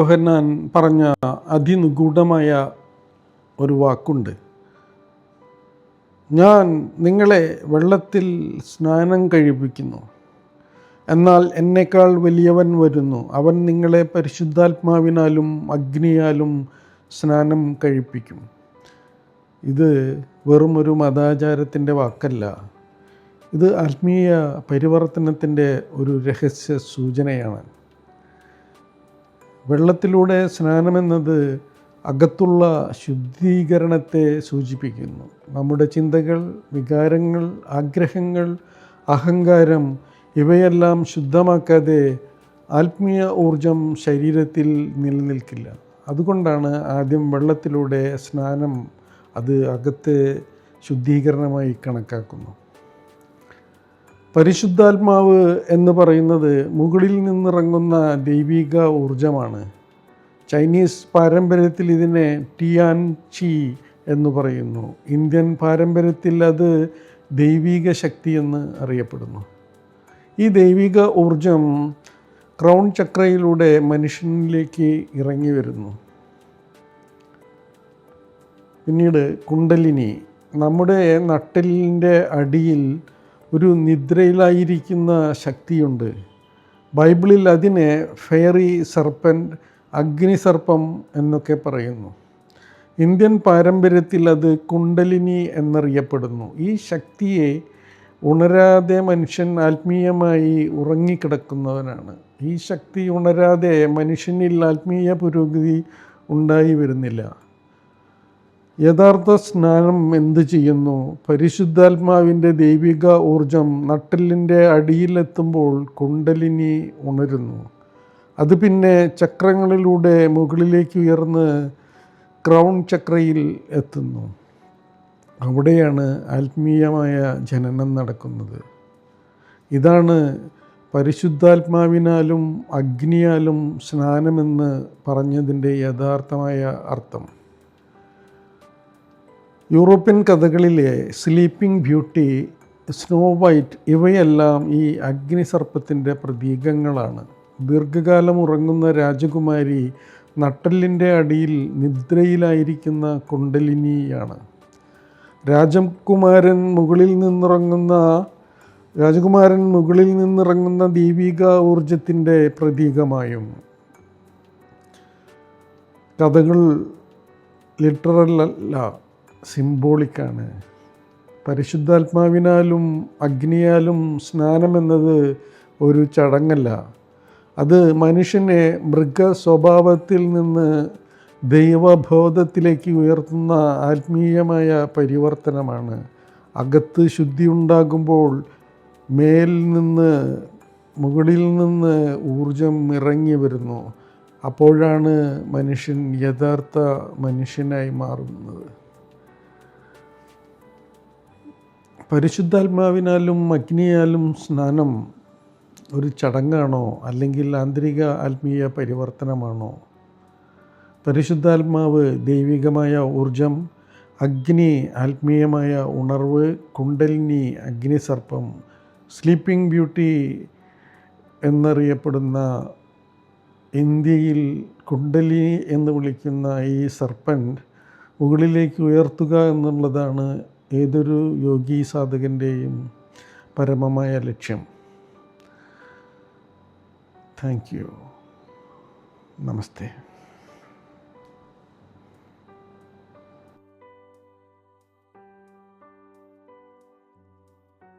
യോഹന്നാൻ പറഞ്ഞ അതിനിഗൂഢമായ ഒരു വാക്കുണ്ട്. ഞാൻ നിങ്ങളെ വെള്ളത്തിൽ സ്നാനം കഴിപ്പിക്കുന്നു, എന്നാൽ എന്നേക്കാൾ വലിയവൻ വരുന്നു, അവൻ നിങ്ങളെ പരിശുദ്ധാത്മാവിനാലും അഗ്നിയാലും സ്നാനം കഴിപ്പിക്കും. ഇത് വെറുമൊരു മതാചാരത്തിൻ്റെ വാക്കല്ല, ഇത് ആത്മീയ പരിവർത്തനത്തിൻ്റെ ഒരു രഹസ്യ സൂചനയാണ്. വെള്ളത്തിലൂടെ സ്നാനമെന്നത് അകത്തുള്ള ശുദ്ധീകരണത്തെ സൂചിപ്പിക്കുന്നു. നമ്മുടെ ചിന്തകൾ, വികാരങ്ങൾ, ആഗ്രഹങ്ങൾ, അഹങ്കാരം ഇവയെല്ലാം ശുദ്ധമാക്കാതെ ആത്മീയ ഊർജം ശരീരത്തിൽ നിലനിൽക്കില്ല. അതുകൊണ്ടാണ് ആദ്യം വെള്ളത്തിലൂടെ സ്നാനം അത് അകത്തെ ശുദ്ധീകരണമായി കണക്കാക്കുന്നു. പരിശുദ്ധാത്മാവ് എന്ന് പറയുന്നത് മുകളിൽ നിന്നിറങ്ങുന്ന ദൈവിക ഊർജമാണ്. ചൈനീസ് പാരമ്പര്യത്തിൽ ഇതിനെ ടിയാൻ ചി എന്ന് പറയുന്നു. ഇന്ത്യൻ പാരമ്പര്യത്തിൽ അത് ദൈവിക ശക്തി എന്ന് അറിയപ്പെടുന്നു. ഈ ദൈവിക ഊർജം ക്രൗൺ ചക്രയിലൂടെ മനുഷ്യനിലേക്ക് ഇറങ്ങി വരുന്നു. പിന്നീട് കുണ്ടലിനി, നമ്മുടെ നട്ടെല്ലിൻ്റെ അടിയിൽ ഒരു നിദ്രയിലായിരിക്കുന്ന ശക്തിയുണ്ട്. ബൈബിളിൽ അതിനെ ഫെയറി സർപ്പൻറ്റ്, അഗ്നിസർപ്പം എന്നൊക്കെ പറയുന്നു. ഇന്ത്യൻ പാരമ്പര്യത്തിൽ അത് കുണ്ടലിനി എന്നറിയപ്പെടുന്നു. ഈ ശക്തിയെ ഉണരാതെ മനുഷ്യൻ ആത്മീയമായി ഉറങ്ങിക്കിടക്കുന്നവനാണ്. ഈ ശക്തി ഉണരാതെ മനുഷ്യനിൽ ആത്മീയ പുരോഗതി ഉണ്ടായി വരുന്നില്ല. യഥാർത്ഥ സ്നാനം എന്ത് ചെയ്യുന്നു? പരിശുദ്ധാത്മാവിൻ്റെ ദൈവിക ഊർജം നട്ടെല്ലിൻ്റെ അടിയിലെത്തുമ്പോൾ കുണ്ടലിനി ഉണരുന്നു. അത് പിന്നെ ചക്രങ്ങളിലൂടെ മുകളിലേക്ക് ഉയർന്ന് ക്രൗൺ ചക്രയിൽ എത്തുന്നു. അവിടെയാണ് ആത്മീയമായ ജനനം നടക്കുന്നത്. ഇതാണ് പരിശുദ്ധാത്മാവിനാലും അഗ്നിയാലും സ്നാനമെന്ന് പറഞ്ഞതിൻ്റെ യഥാർത്ഥമായ അർത്ഥം. യൂറോപ്യൻ കഥകളിലെ സ്ലീപ്പിംഗ് ബ്യൂട്ടി, സ്നോ വൈറ്റ് ഇവയെല്ലാം ഈ അഗ്നിസർപ്പത്തിൻ്റെ പ്രതീകങ്ങളാണ്. ദീർഘകാലം ഉറങ്ങുന്ന രാജകുമാരി നട്ടെല്ലിൻ്റെ അടിയിൽ നിദ്രയിലായിരിക്കുന്ന കുണ്ടലിനിയാണ്. രാജകുമാരൻ മുകളിൽ നിന്നിറങ്ങുന്ന ദൈവിക ഊർജത്തിൻ്റെ പ്രതീകമായും. കഥകൾ ലിറ്ററലല്ല, സിംബോളിക്കാണ്. പരിശുദ്ധാത്മാവിനാലും അഗ്നിയാലും സ്നാനമെന്നത് ഒരു ചടങ്ങല്ല, അത് മനുഷ്യനെ മൃഗസ്വഭാവത്തിൽ നിന്ന് ദൈവബോധത്തിലേക്ക് ഉയർത്തുന്ന ആത്മീയമായ പരിവർത്തനമാണ്. അകത്ത് ശുദ്ധി ഉണ്ടാകുമ്പോൾ മുകളിൽ നിന്ന് ഊർജം ഇറങ്ങി വരുന്നു. അപ്പോഴാണ് മനുഷ്യൻ യഥാർത്ഥ മനുഷ്യനായി മാറുന്നത്. പരിശുദ്ധാത്മാവിനാലും അഗ്നിയാലും സ്നാനം ഒരു ചടങ്ങാണോ, അല്ലെങ്കിൽ ആന്തരിക ആത്മീയ പരിവർത്തനമാണോ? പരിശുദ്ധാത്മാവ് ദൈവികമായ ഊർജം, അഗ്നി ആത്മീയമായ ഉണർവ്, കുണ്ടലിനി അഗ്നിസർപ്പം, സ്ലീപ്പിംഗ് ബ്യൂട്ടി എന്നറിയപ്പെടുന്ന ഇന്ത്യയിൽ കുണ്ടലിനി എന്ന് വിളിക്കുന്ന ഈ സർപ്പൻറ്റ് മുകളിലേക്ക് ഉയർത്തുക എന്നുള്ളതാണ് ഏതൊരു യോഗി സാധകൻ്റെയും പരമമായ ലക്ഷ്യം. Thank you. നമസ്തേ.